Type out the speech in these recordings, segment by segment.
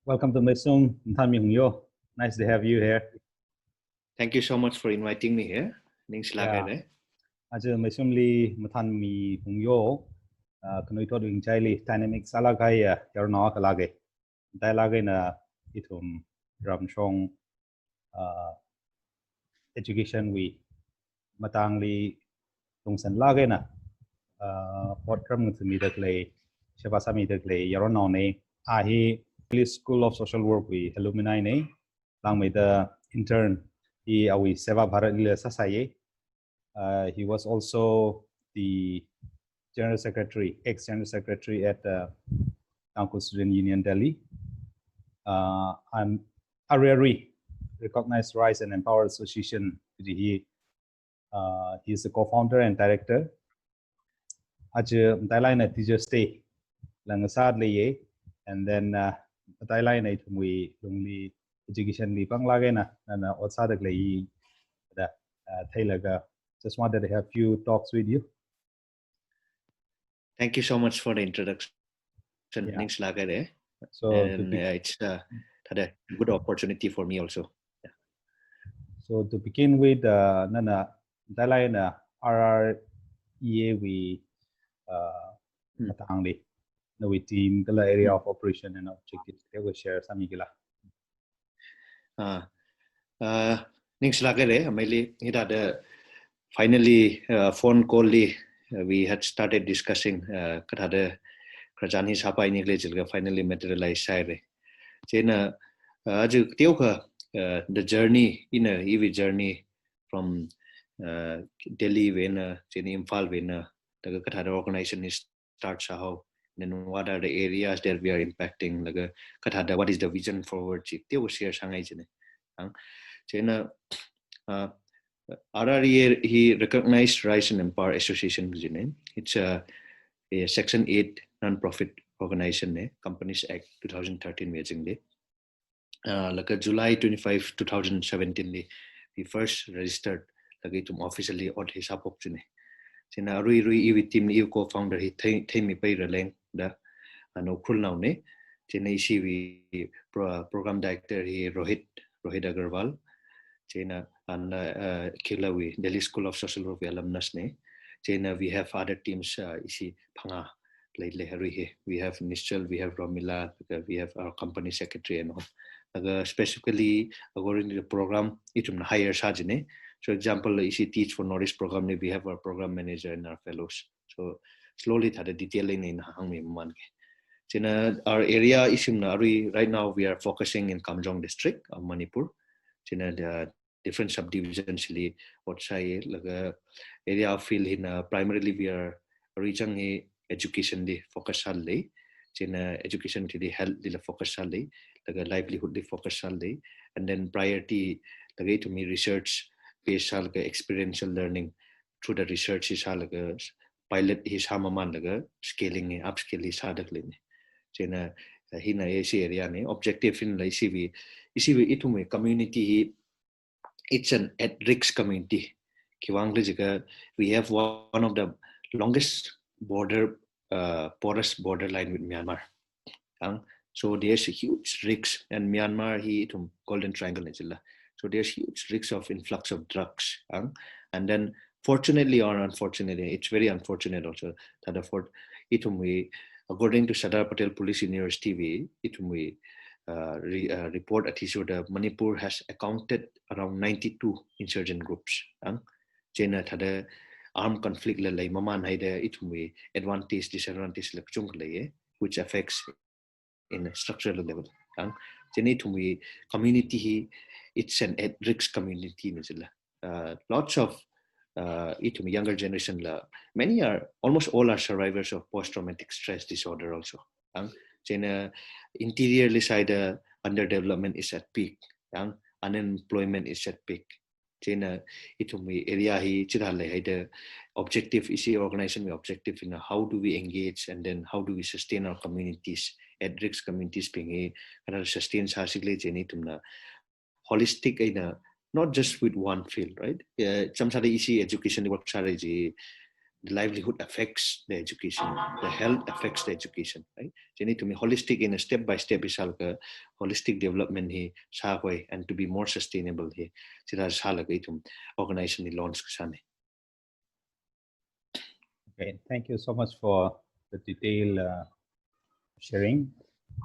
Welcome to Meisum, Mathanmi Hungyo. Nice to have you here. Thank you so much for inviting me here. Yeah. Aja Meisum li Mathanmi Hungyo. Kanu ito doing chili dynamic salagay yarno kalage. Dialage na itum ramshong education we matangli tungsan lage na program ngutumi daklay shabasami daklay yarno ne ahi School of Social Work we alumni ne lang may the intern he awi Seva Bharat Lila Sasaye. He was also the General Secretary, ex-General Secretary at Council Student Union Delhi. I'm Ariari, recognized Rise and Empower Association. He is the co-founder and director. Aja Thailand teacher stay lang sadly and then Thailand ay tumi lungli education li pang lagay na outside the lay Thailaga. Just wanted to have few talks with you. Thank you so much for the introduction. Yeah. So it's a good opportunity for me also. Yeah. So to begin with, Nana Thailand RREA we matangli. No, we team the area of operation and objectives. They will share some igila. Finally, phone call we had started discussing Krajani Sapa in English finally materialized. Chena the journey in a EV journey from Delhi when Imphal when the Qatar organization starts how then what are the areas that we are impacting like Qatar what is the vision forward they will share sangai chena RREA he recognized Rise and Empower Association it's a Section 8 non-profit organization Companies Act 2013 majing like July 25 2017 we first registered like officially on his apopchine chena rui with team co-founder he me pay releng da no cool now ne chena we program director he Rohit Agarwal chena and Kilawi Delhi School of Social Work alumnus ne chena we have other teams isi phanga lately we have Nishal, we have Romila, we have our company secretary and all specifically according to the program it higher sajine. So example, if you teach for Nort East program, we have our program manager and our fellows. So slowly the detailing in Hangmi Manke. Our area is right now we are focusing in Kamjong District of Manipur. The different subdivisions outside like area of field in primarily we are reaching education focus education to the health focus like livelihood focus and then priority to me research based experiential learning through the research is pilot his hamaman scaling upscale is hina AC area objective in ICV it community it's an at-risk community we have one of the longest porous borderline with Myanmar so there's a huge risk and Myanmar Golden Triangle so there's huge risks of influx of drugs and then fortunately or unfortunately it's very unfortunate also that according to Sardar Patel Police University we report at issue that Manipur has accounted around 92 insurgent groups China had armed conflict maman advantage disadvantage which affects in a structural level community it's an at-risk community lots of younger generation many are almost all are survivors of post-traumatic stress disorder also interiorly side underdevelopment is at peak unemployment is at peak area the objective is the organization objective in how do we engage and then how do we sustain our communities at-risk communities being sustain holistic not just with one field right some easy education work strategy the livelihood affects the education, the health affects the education, right? So you need to be holistic in a step by step isalka holistic development he shaway and to be more sustainable he. Sila salaga itum organization ni launch kasane. Okay, thank you so much for the detailed sharing.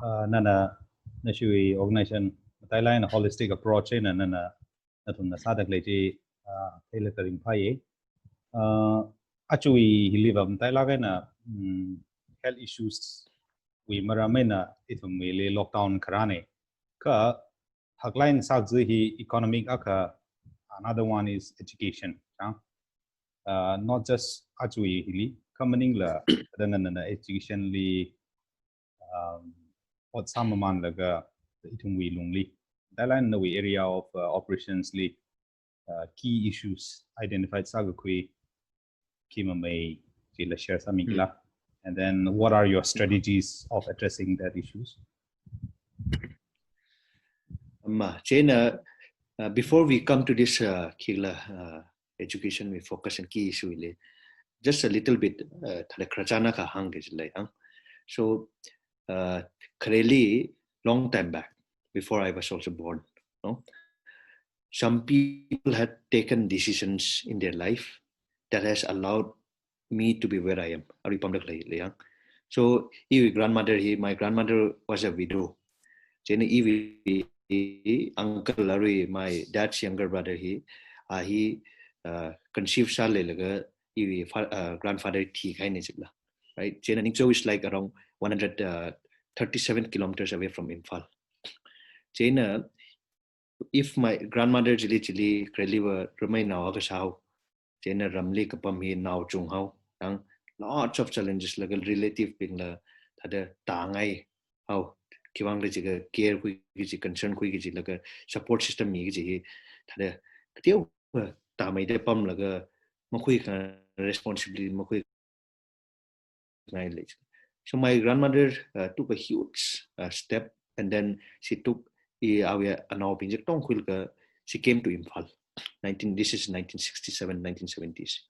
Nana nashui organization Thailand a holistic approach in and nana natun na sadak leji tailoring pai. Actually, he live am Thailand na health issues we maramena itum we lockdown karane ka hagline sakzi he economic aka another one is education. Not just actually hili coming la dan education li what some man laga itum we lungli Thailand no area of operations li key issues identified sagakui kima may jila share samingla and then what are your strategies of addressing that issues? Chena, before we come to this kila education, we focus on key issue just a little bit krachana ka hang is like so clearly long time back before I was also born, no? Some people had taken decisions in their life that has allowed me to be where I am. So my grandmother was a widow. Uncle Larry, my dad's younger brother, he conceived grandfather right? So it's like around 137 kilometers away from Imphal. If my grandmother Chili were remain now Jena Ramli Kapam he now Chung How, lots of challenges like a relative being the Tangai, how Kiwang care which concern quick like a support system he had a Tamay de Pum like a Makui responsibility Makui. So my grandmother took a huge step and then she took she came to Imphal. This is 1967, 1970s.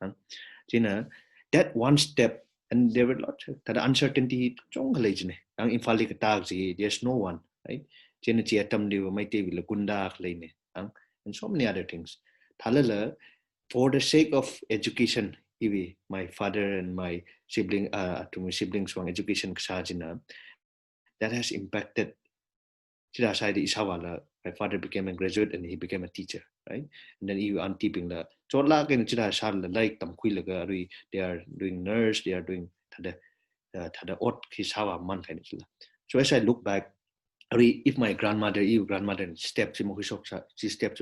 That one step, and there were lots of uncertainty. There's no one, right? And so many other things. For the sake of education, my father and my sibling, to my siblings, education, that has impacted. My father became a graduate and he became a teacher, right? And then you untipping the like they are doing nurse, they are doing so as I look back, if my grandmother, steps she steps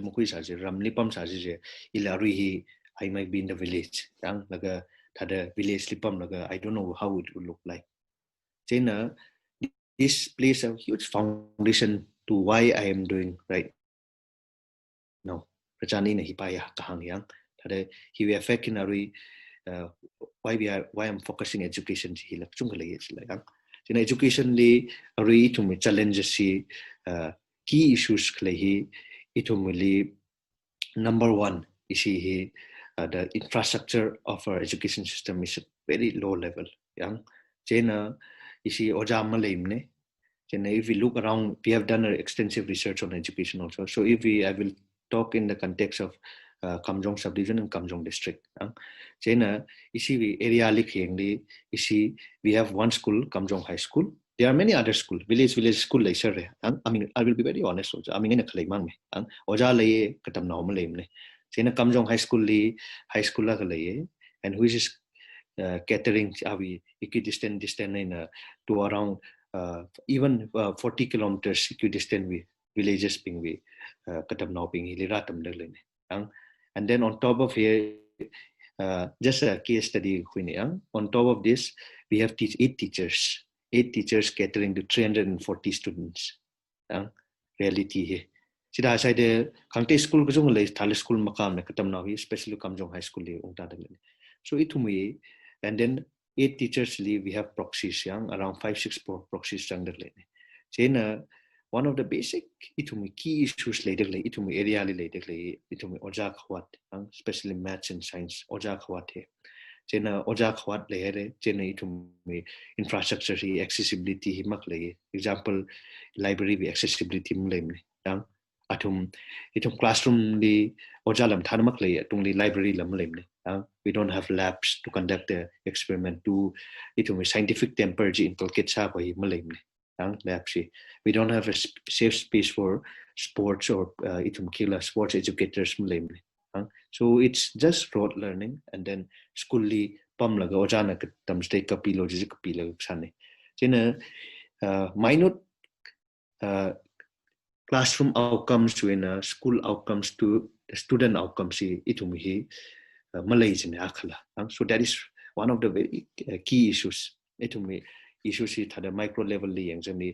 I might be in the village. Village I don't know how it would look like. This plays a huge foundation to why I am doing right now. Rajani na hipaya kahangyang. He will affect in why I'm focusing education. In education, to me challenges key issues. Number one is the infrastructure of our education system is very low level. If we look around, we have done extensive research on education also. So I will talk in the context of Kamjong subdivision and Kamjong district. We have one school, Kamjong High School. There are many other schools, village school. I mean, I will be very honest also. I mean, in a Kalimang, Oja lay Katam Naum Kamjong High School, and which is catering equidistant to around even 40 kilometers equidistant villages being Katam now being Hiliratam. And then on top of here, just a case study, on top of this, we have 8 teachers catering to 340 students. Reality here. Sida aside the Kangte school kajong lay Thale school makam na katam now especially Kamjong High School so itumi and then 8 teachers we have proxies around 5-6 proxies one of the basic key issues later area later oja khawat especially maths and science oja khawat Chena oja khwat le re chena itum infrastructure hi accessibility hi mak le example library bi accessibility mle mle dang atum itum classroom li oja lam than mak le tung li library lam le mle dang we don't have labs to conduct the experiment to itum scientific temper ji inculcate sa ko hi mle mle dang lab si we don't have a safe space for sports or itum killer sports educators mle mle so it's just rote learning and then school li pam laga ojana ka tamste kapilo ji kapilo sane chena minute classroom outcomes to in school outcomes to the student outcomes itumi hi malaysia ne akhala so that is one of the very key issues itumi issues at the micro level li yang jani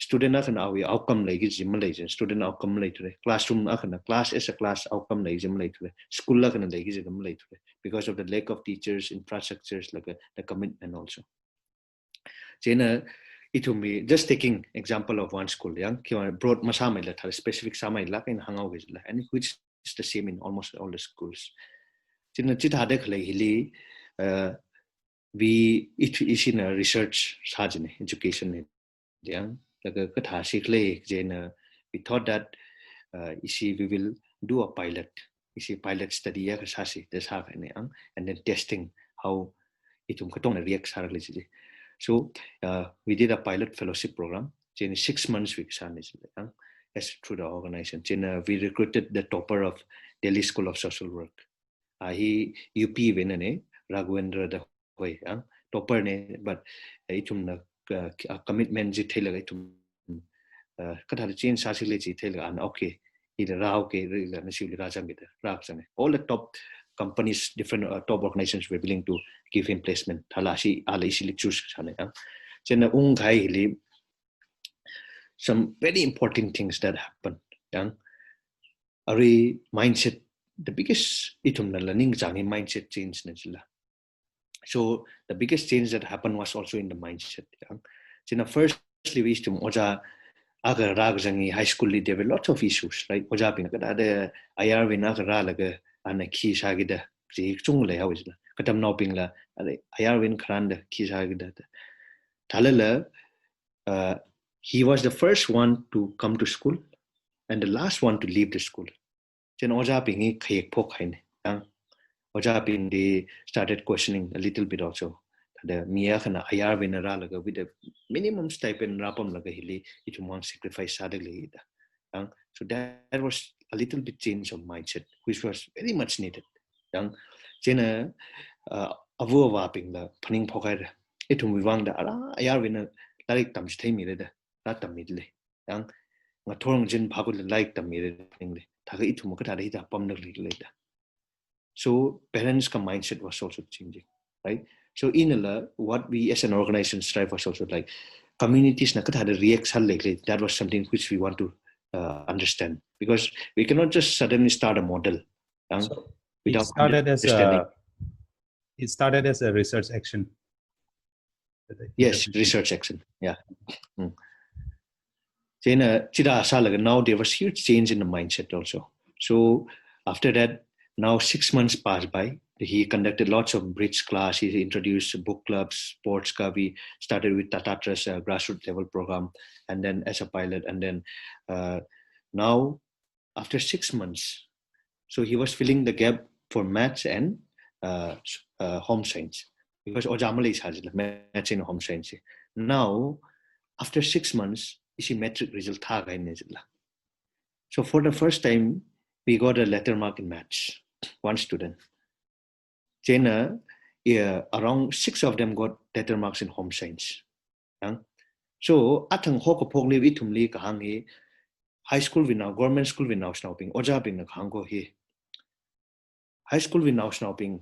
student na kana awi outcome lai gi jim lai jen student outcome lai tore classroom na kana class as a class outcome lai jim lai tore school la kana lai gi jim lai tore because of the lack of teachers infrastructures like the commitment also jena itumi just taking example of one school yang ki broad masamai la thar specific samai la kain hangau gi la and which is the same in almost all the schools jena chita de khlai hili we it is in a research sajane education yang laga katha sikle jena we thought that we will do a pilot pilot study ya sasi this have and then testing how itum katong react sarali ji so we did a pilot fellowship program in 6 months we sane as through the organization we recruited the topper of Delhi School of Social Work he UP winner Raghavendra da hoy topper ne but itum na commitment ji thela itum katha change sasile ji thela an okay either rao ke la nasiuli rajam gita raksane all the top companies different top organizations were willing to give him placement thalashi ala isili choose sane chena gai li some very important things that happen yang ari mindset the biggest itum na learning jangi mindset change na jila so the biggest change that happened was also in the mindset yang chena firstly we to oja agar rag jangi high school li there were lots of issues right oja pin ka da IR win agar ra laga ana ki sagida ji chung le haw isla katam no ping la IR win kran da ki sagida thalala he was the first one to come to school and the last one to leave the school chen oja pin hi khek phok hain ang oja pin they started questioning a little bit also the Mia kana IR winner laga with the minimum stipend rapam laga hili it won't sacrifice sadly so that was a little bit change of mindset which was very much needed yang jena avu waping la phaning phokai itum wiwang da ara IR winner like tam sthai mi da la tam mi le yang nga thorong jin phagul like tam mi phaning le thaga itum ka da hi pam nak le da so parents ka mindset was also changing right so in what we as an organization strive was also like communities na katha react lately that was something which we want to understand because we cannot just suddenly start a model so without understanding it started as a research action yes research action yeah Jena chida asalaga now there was huge change in the mindset also so after that now 6 months passed by he conducted lots of bridge class he introduced book clubs sports we started with Tatatra's grassroots level program and then as a pilot and then now after 6 months so he was filling the gap for maths and home science because ojamali has maths and home science now after 6 months is metric result tha gai nejla so for the first time we got a letter mark in maths one student Jena around 6 of them got letter marks in home science so atang hok phok le wi thumli ka hang hi high school we now government school we now snapping oja ping na khang ko hi high school we now snapping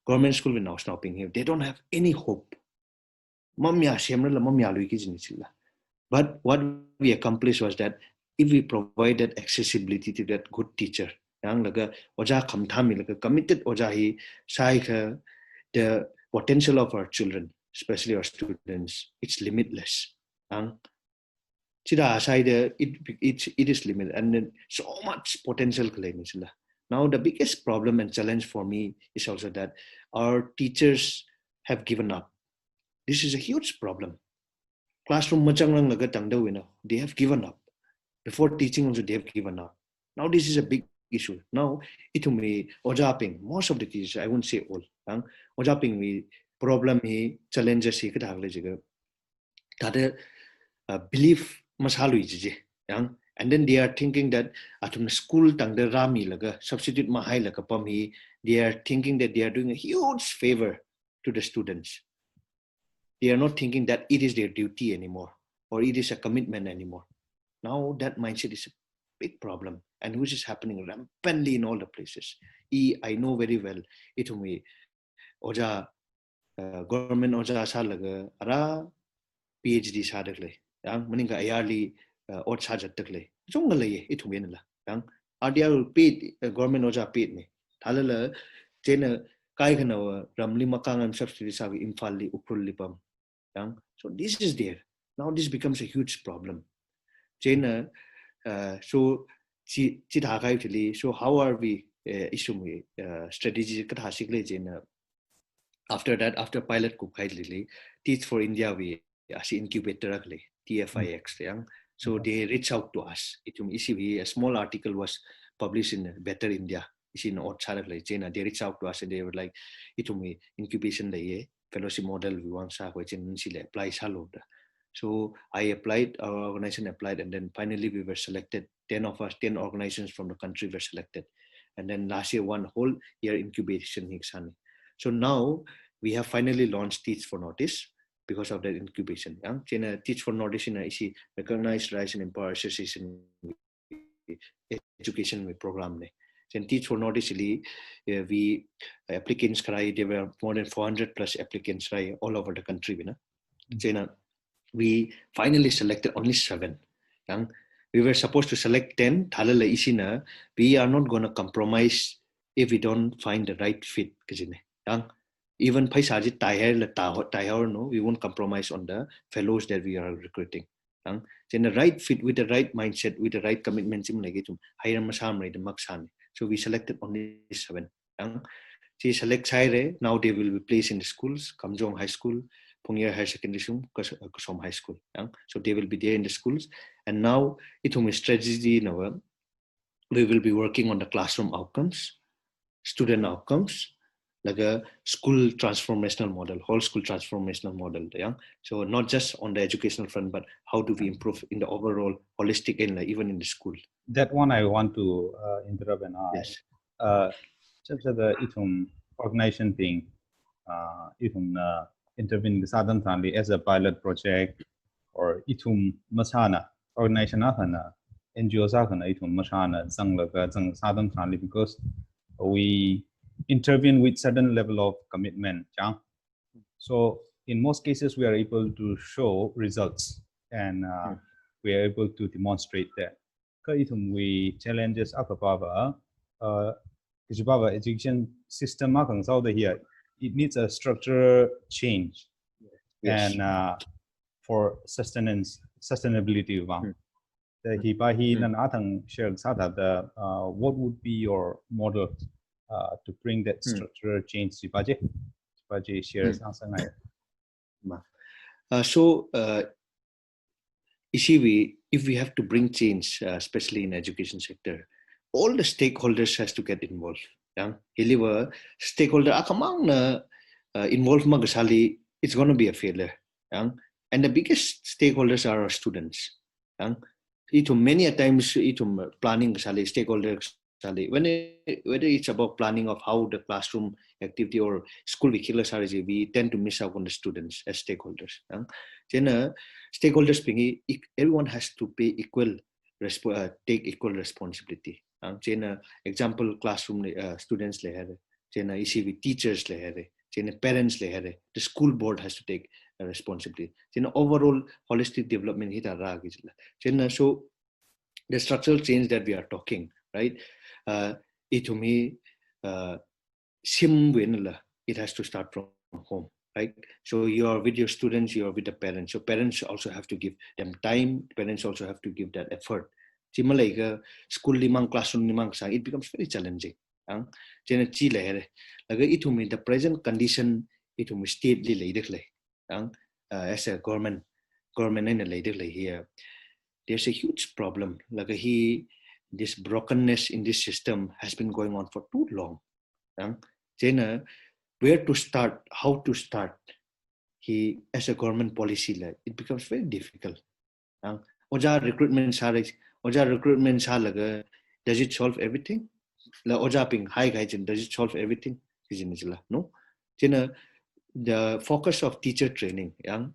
government school we now snapping here they don't have any hope mamya semra la mamya lui ki jini chila but what we accomplished was that if we provided accessibility to that good teacher yang laga oja kham thami laga committed oja hi sai kha the potential of our children especially our students it's limitless ang chida sai the it is limited and then so much potential claim is la Now, the biggest problem and challenge for me is also that our teachers have given up. This is a huge problem. Classroom they have given up. Before teaching also they have given up. Now this is a big issue. Now it me ojaping most of the teachers, I won't say all. Ojaping me problem he challenges he could have that belief masalu ije. And then they are thinking that at school tang the rami laga substitute mahai laga pami, they are thinking that they are doing a huge favor to the students. They are not thinking that it is their duty anymore or it is a commitment anymore. Now that mindset is a big problem, and which is happening rampantly in all the places. I know very well. It me oja government oja salaga ara PhD sadakle. Yang meninga ayarly or sajatakle. Jongale it me nala. Yang adia paid government oja paid me. Talala jena kai kana ramli makang subsidy savi infalli ukrulipam. So this is there. Now this becomes a huge problem. Jena, so so how are we issue strategy after that, after pilot Teach for India we as incubator TFIX. So they reach out to us. A small article was published in Better India. In they reach out to us and they were like, incubation fellowship model we want to apply. So I applied, our organization applied, and then finally we were selected. 10 of us, 10 organizations from the country were selected. And then last year, one whole year incubation. So now we have finally launched Teach for Nort East because of that incubation. Teach for Nort East is recognized Rise and Empower Association education program. And Teach for Nort East, we applicants, there were more than 400 plus applicants all over the country. We finally selected only 7. We were supposed to select 10. We are not going to compromise if we don't find the right fit. Even we won't compromise on the fellows that we are recruiting. The right fit with the right mindset, with the right commitment. So we selected only 7. Now they will be placed in the schools, Kamjong High School, Pungyar Higher Secondary School, Kasom High School. So they will be there in the schools. And now it will be strategy. We will be working on the classroom outcomes, student outcomes, like a school transformational model, whole school transformational model. So not just on the educational front, but how do we improve in the overall holistic and even in the school. That one I want to interrupt and ask. Yes. Just the organization thing, intervene the Southern Family as a pilot project or masana organization NGOs masana Southern Family because we intervene with certain level of commitment. So in most cases we are able to show results and we are able to demonstrate that. We challenges up above education system here. It needs a structural change. Yes. And for sustainability. What would be your model to bring that structural change? So if we have to bring change, especially in education sector, all the stakeholders has to get involved. Stakeholder involved it's going to be a failure. And the biggest stakeholders are our students. Many a times planning stakeholders whether it's about planning of how the classroom activity or school curriculum we tend to miss out on the students as stakeholders. Stakeholders everyone has to pay take equal responsibility. Example classroom students teachers parents the school board has to take responsibility. Overall holistic development so the structural change that we are talking, right? It has to start from home, right? So you are with your students, you are with the parents. So parents also have to give them time. Parents also have to give that effort Chimalayga school limang classroom limang sang it becomes very challenging. Ang chena chi lahere laga itumi the present condition itumi state li leidek le. Ang as a government in a leidek le here. There's a huge problem. Laga this brokenness in this system has been going on for too long. Ang chena where to start, how to start. As a government policy, it becomes very difficult. Oja recruitment does it solve everything? La oja ping high does it solve everything? No. The focus of teacher training,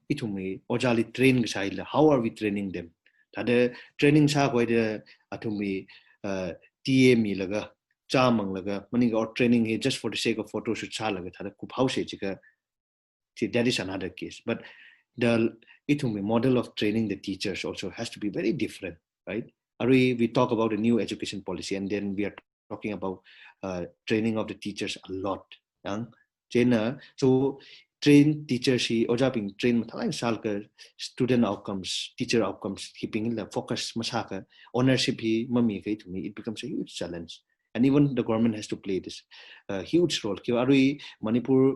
itumi oja li train how are we training them? Tade training sa koi de atumi TA mi laga chamang laga maning or training here just for the sake of photo shoot sa laga tade kup how se chika. That is another case. But the model of training the teachers also has to be very different, right? We talk about a new education policy, and then we are talking about training of the teachers a lot. So train teachers, train student outcomes, teacher outcomes, keeping the focus, ownership, it becomes a huge challenge. And even the government has to play this huge role. Manipur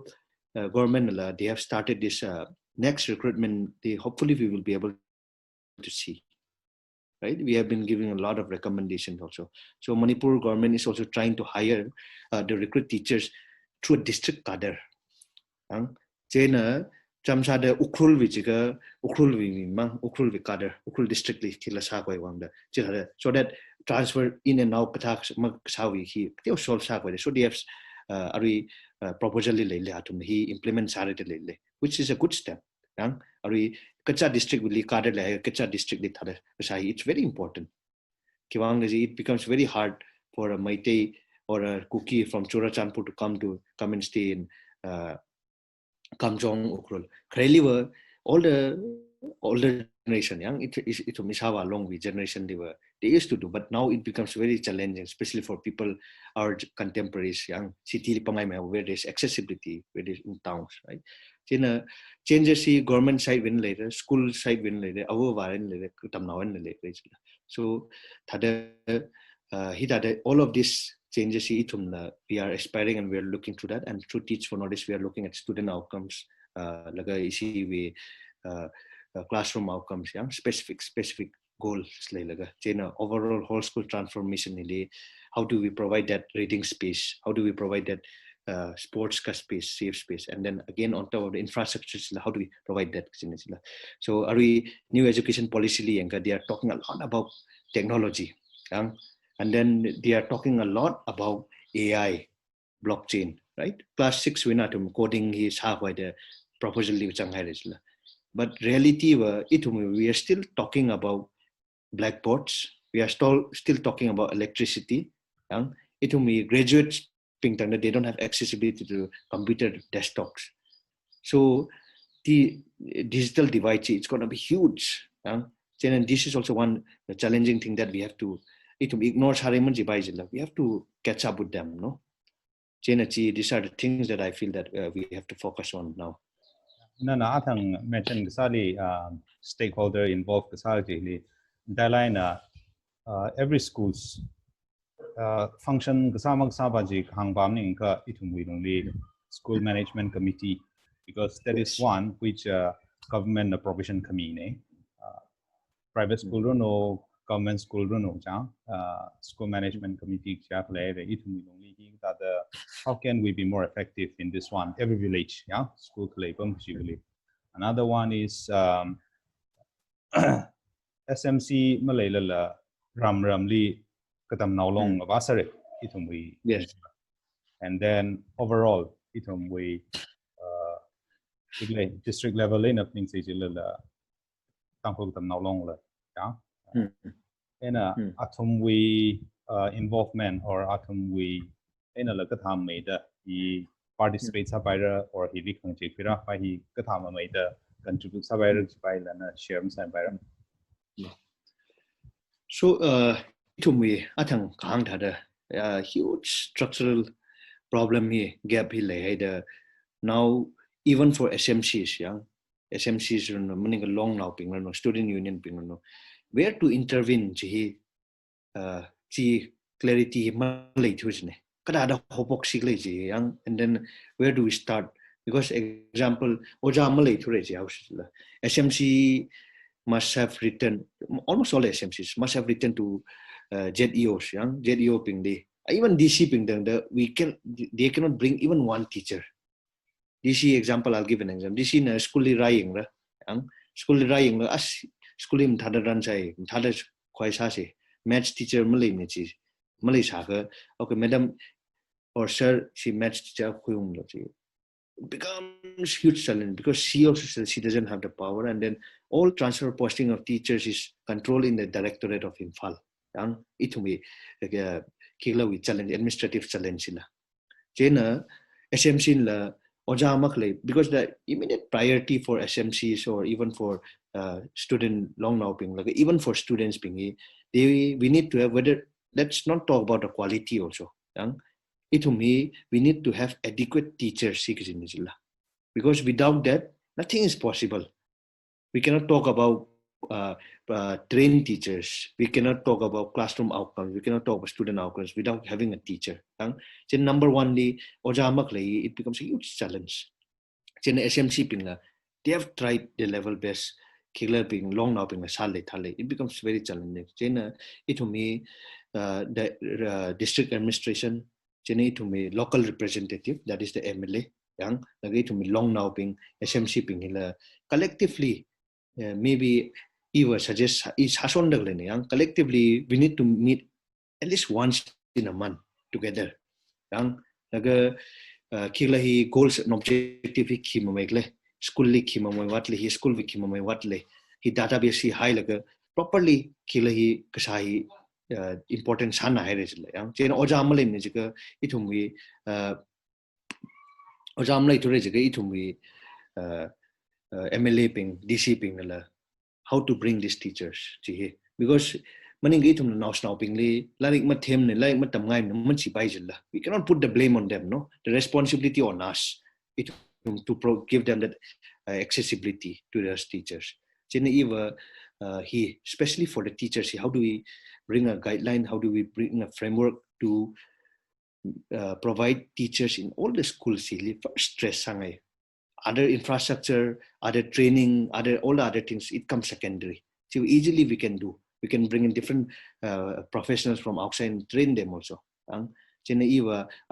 government, they have started this next recruitment. Hopefully we will be able to see, right? We have been giving a lot of recommendations also. So Manipur government is also trying to hire the recruit teachers through a district cadre. Chena chamsada ukrul vichika ukrul vi cadre ukrul district li kila sa koi wangda so that transfer in and out kathak sawi he they solve sa koi. So they have proposal he implements which is a good step. Kacha district will cadre kacha district it's very important. It becomes very hard for a Maite or a Kuki from Churachandpur to come and stay in Kamjong Ukrul. Kreli all the older generation, it Mishawa along with generation they used to do, but now it becomes very challenging, especially for people, our contemporaries, young city where there's accessibility, where there's in towns, right? Changes government side win later, school side win later, so all of these changes we are aspiring and we are looking to that, and through Teach for Notice we are looking at student outcomes, classroom outcomes, specific goals, overall whole school transformation. How do we provide that reading space? How do we provide that sports space, safe space? And then again on top of the infrastructure, how do we provide that? So are we new education policy? They are talking a lot about technology, and then they are talking a lot about AI, blockchain, right? Class 6 coding is halfway the proposal. But reality, we are still talking about blackboards. We are still talking about electricity. Graduates, they don't have accessibility to computer desktops. So the digital divide, it's going to be huge. And this is also one challenging thing that we have to ignore. We have to catch up with them. No, these are the things that I feel that we have to focus on now. I think mention Gasali stakeholder involved Gasali Dalina every schools function Gasamag Sabaji Hangbamning Itumwilungli school management committee, because that is one which government provision committee private school no government school no school management committee that how can we be more effective in this one? Every village, school collabum. Another one is SMC Malayla Ramli Katam Naulong Vasare Itumwi. Yes. And then overall Itumwi district level in of things Tangkul Katam Naulong. And Atumwi involvement or Atumwi in a Lakatam made he participates or he becomes by he Katama made contribute by the share environment. So Itumwi Atang Kang had a huge structural problem here, gap here. Now even for SMCs, SMCs running a long now student union where to intervene clarity malay thusne kada da hopok sigle ji yang, and then where do we start? Because example oja malay thure ji SMC must have written, almost all SMCs must have written to ZEOs yang ZEO ping di even DC ping they cannot bring even one teacher. DC example, I'll give an example. DC na school writing ra yang school writing la as school im thada ran sai thada khoi sa se maths teacher malay me chi malay sa ka okay madam or sir she maths teacher khuyum lo chi becomes huge challenge because she also says she doesn't have the power, and then all transfer posting of teachers is controlled in the directorate of Imphal. Yang itu me like kila we challenge administrative challenge la. Jena SMC la oja makle because the immediate priority for SMCs or even for student long now ping like even for students ping we need to have whether let's not talk about the quality also. Yang to me, we need to have adequate teachers because without that, nothing is possible. We cannot talk about trained teachers. We cannot talk about classroom outcomes. We cannot talk about student outcomes without having a teacher. So number one, it becomes a huge challenge. SMC they have tried their level best. Long now it becomes very challenging. It to me, the district administration. To me local representative, that is the MLA yang lagi to me long now ping SMC ping collectively maybe even suggest is hason yang collectively we need to meet at least once in a month together yang laga kilahi goals and objective hi khimamekle school li khimamoi watle hi school vi khimamoi watle hi database hi high laga properly kilahi kasai important sana hai resile yang chen oja amle ni jiga itumi oja amle itore jiga itumi MLA ping DC ping la how to bring these teachers ji because maning itum na national ping li larik ma them ne larik ma tam ngai man chi bai jilla we cannot put the blame on them, no, the responsibility on us to give them that accessibility to those teachers. Chen eva he especially for the teachers, how do we bring a guideline, how do we bring a framework to provide teachers in all the schools? First stress sangai other infrastructure, other training, all the other things, it comes secondary. So easily we can do. We can bring in different professionals from outside and train them also. I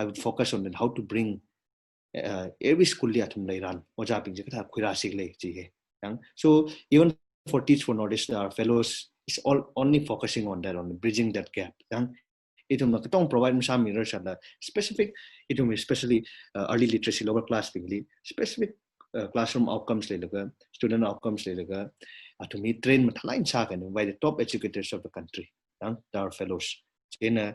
would focus on how to bring every school run. So even for Teach for Northeast, our fellows is all only focusing on that, on bridging that gap. It will provide some mirrors and specific, it will especially early literacy, lower class, specific classroom outcomes, student outcomes, to me train by the top educators of the country, our fellows. In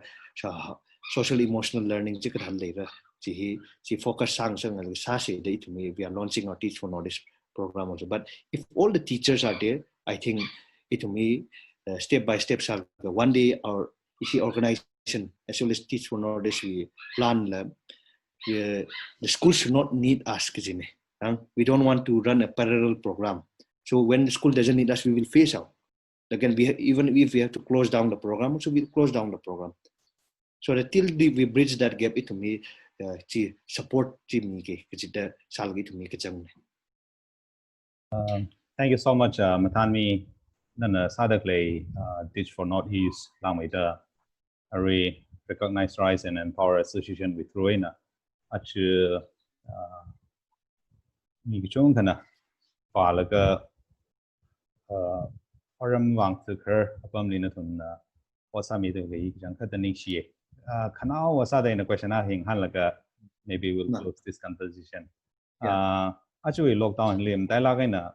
social emotional learning, she focus to me. We are launching our Teach for Northeast program also. But if all the teachers are there, I think it to me step by step. One day our organization as well as Teach for Northeast we plan the school should not need us. We don't want to run a parallel program. So when the school doesn't need us, we will phase out. Again, even if we have to close down the program, so we'll close down the program. So till we bridge that gap, it to me support me to me. Thank you so much, Mathanmi. Nana sadakle Teach for Northeast Lamida Array Recognized Rise and Empower Association with Ruina. Achu Nichung Kana Palaga Oram Wang took her upon Linatun Wasami the Jankatanixie. Kanao was other in a question I think Halaga maybe we'll close this conversation. Actually lockdown lim dialogue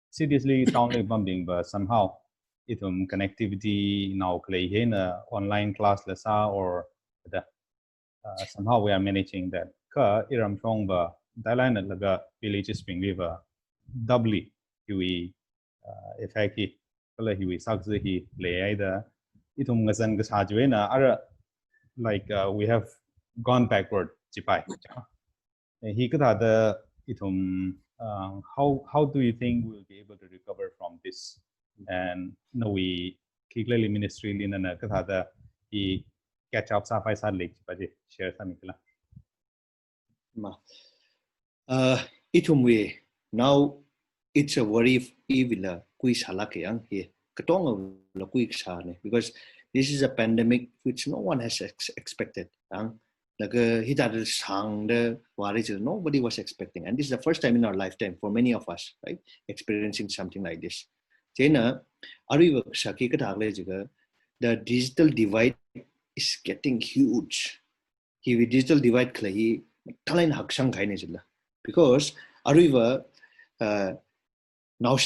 seriously townly bumping, but somehow it connectivity now play in online class lessa or somehow we are managing that. Ka iram chong ba dialine laga villages spring river doubly we effective kala we sakze he lay either itum ngasan gasajwena are like we have gone backward jipai. He could have the how do you think we'll be able to recover from this? And we Kiglali ministry lina na kathada I catch up sa pai sa lake paje share sa mikla. Ma. Itumwe now it's a worry if evila kui salake yang here. Katong la kui sane because this is a pandemic which no one has expected. Yang like hitad sang the worries nobody was expecting, and this is the first time in our lifetime for many of us, right, experiencing something like this. Chena, ariwa shaki katagle jiga the digital divide is getting huge. He digital divide clay talain haksang kaine jilla because ariwa now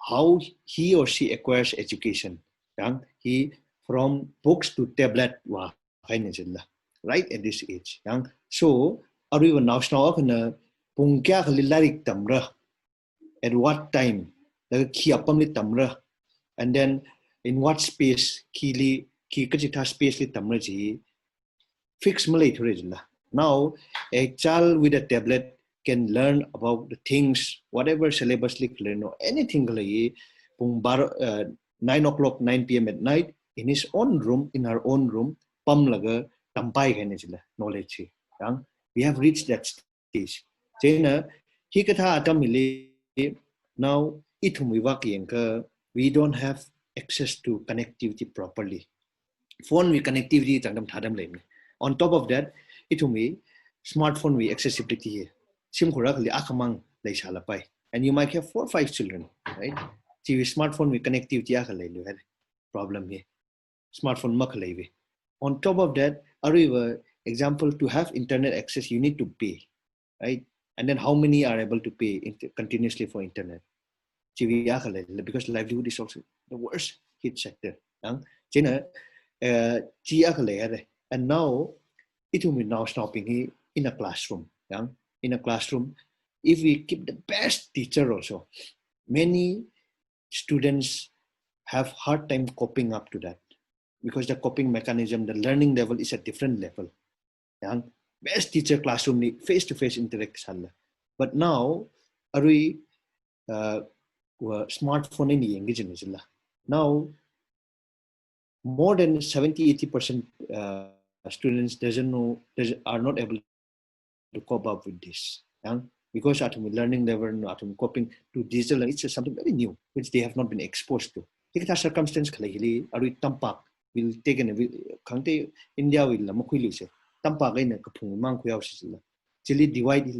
how he or she acquires education. Yang he from books to tablet wa kaine jilla right at this age. Yang so ariwa now pungkya khalilarik tamra at what time the ki apam li tamra and then in what space ki kachita space li tamra ji fix malay now a child with a tablet can learn about the things whatever syllabus li learn or anything like 9 o'clock 9 p.m. at night in his own room in her own room pam laga tampai knowledge we have reached that stage China he katha atamili now we don't have access to connectivity properly phone we connectivity on top of that smartphone we accessibility here sim khorakli akamang lai salapai and you might have 4 or 5 children right TV smartphone we connectivity akalailu had problem here smartphone makalaive on top of that ariva example to have internet access you need to pay right and then how many are able to pay continuously for internet because livelihood is also the worst hit sector and now it will be now stopping in a classroom in a classroom if we keep the best teacher also many students have hard time coping up to that because the coping mechanism the learning level is a different level best teacher classroom face to face interact but now are we smartphone in engage now more than 70-80% students are not able to cope up with this because atom learning level atom coping to digital it's something very new which they have not been exposed to take that circumstance are we tampak will take an India will makuiluse tampak in a kapung mang kuyawsila chili divide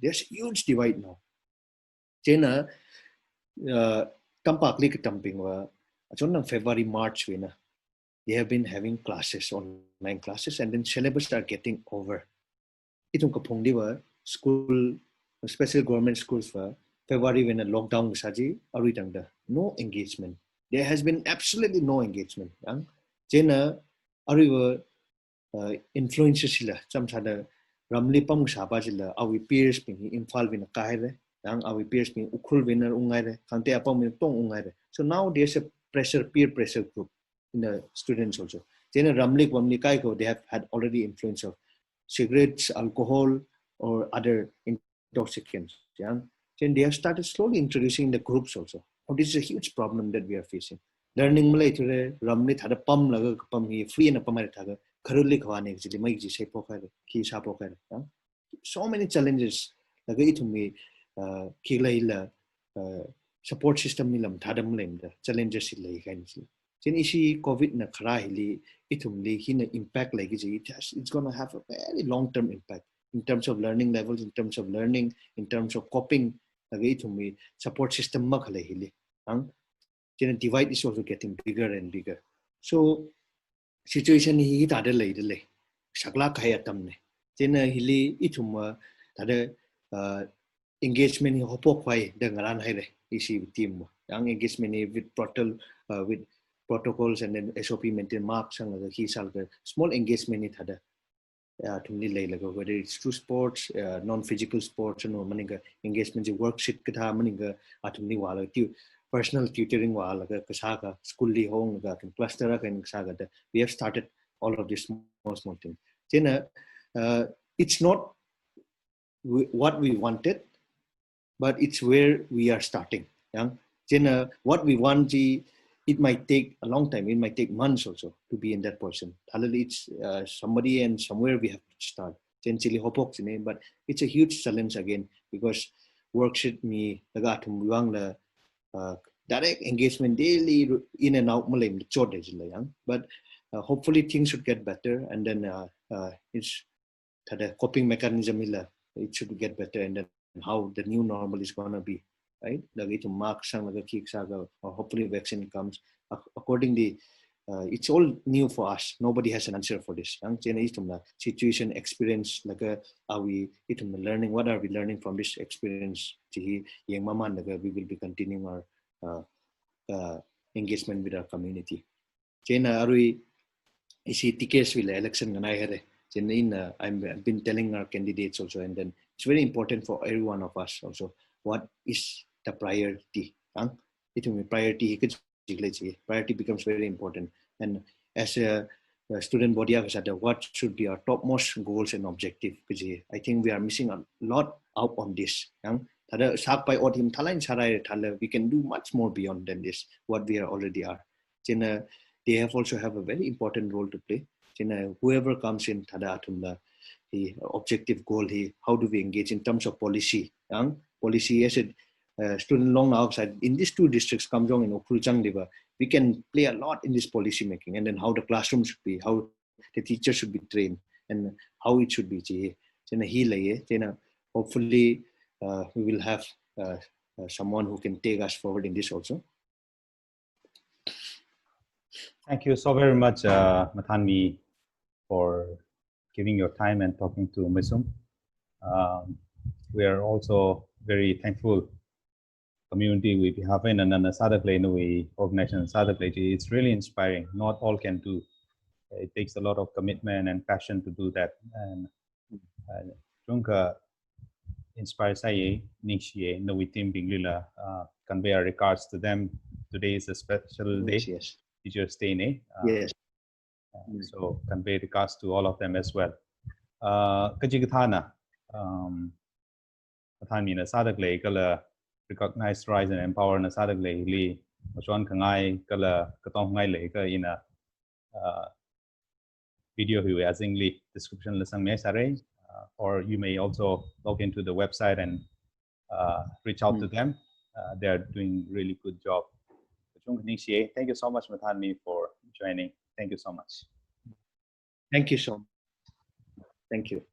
there's a huge divide now China tampak lik tamping wa February March winner they have been having classes online classes and then syllabus are getting over itong kapung diwa school special government schools for February when a lockdown saji aritangda no engagement there has been absolutely no engagement China ariwa influences sila samsada ramli pam sabajila awi peers ping imphal win kaire awi peers ping ukhul winner ungaire kante apam tong ungaire so now there's a pressure peer pressure group in the students also China ramli wamli kai ko they have had already influence of cigarettes alcohol or other intoxicants then they have started slowly introducing the groups also this is a huge problem that we are facing learning malay today ramli thada pam laga pam hi free na pamare thaga kharuli khwane actually mai ji sepo kare ki sapo kare so many challenges laga itumi kilaila support system nilam thadam lemda challenges lai kan chen isi covid na khara hili itumli hina impact like it's going to have a very long term impact in terms of learning levels in terms of learning in terms of coping laga itumi support system ma khala hili chen divide is also getting bigger and bigger so situation hi tada lai sakla khaya tamne chen hili ituma tada engagement hi hopo khwai dangaran haire isi team yang engagement with protocols and then SOP maintain marks and the small engagement it had whether it's through sports non-physical sports and maninga engagement worksheet katha maninga atumni wala personal tutoring wala kasaka school li hong ga cluster ka saga we have started all of this small thing then it's not what we wanted but it's where we are starting Then what we want, it might take a long time. It might take months also to be in that position. It's somebody and somewhere we have to start. But it's a huge challenge again because worksheet me direct engagement daily in and out but hopefully things should get better, and then it's the coping mechanism it should get better, and then how the new normal is going to be, right? To mark or hopefully vaccine comes accordingly. It's all new for us. Nobody has an answer for this. Situation experience are we learning? What are we learning from this experience? We will be continuing our engagement with our community. Election I've been telling our candidates also, and then it's very important for every one of us also. What is the priority? Priority becomes very important. And as a student body, what should be our topmost goals and objective? I think we are missing a lot out on this. We can do much more beyond than this, what we already are. They have also have a very important role to play. Whoever comes in, the objective goal, how do we engage in terms of policy? Policy as a student long outside in these two districts, Kamjong and Okrulchang, we can play a lot in this policy making, and then how the classroom should be, how the teacher should be trained, and how it should be. Hopefully, we will have someone who can take us forward in this also. Thank you so very much, Mathanmi, for giving your time and talking to Meisum. We are also very thankful community we have in and we organization it's really inspiring. Not all can do. It takes a lot of commitment and passion to do that. And inspire say no we team Binglila convey our regards to them. Today is a special day. Yes. Teachers Day. Yes. So convey regards to all of them as well. Kajigatana Mathanmi na sadaklay kala recognize, rise and empower na sadaklay li machon kangay kala katong ngay lay ka in a video hu as English description lasang may sare, or you may also log into the website and reach out to them. They are doing really good job. Thank you so much, Mathanmi, for joining. Thank you so much. Thank you so much. Thank you.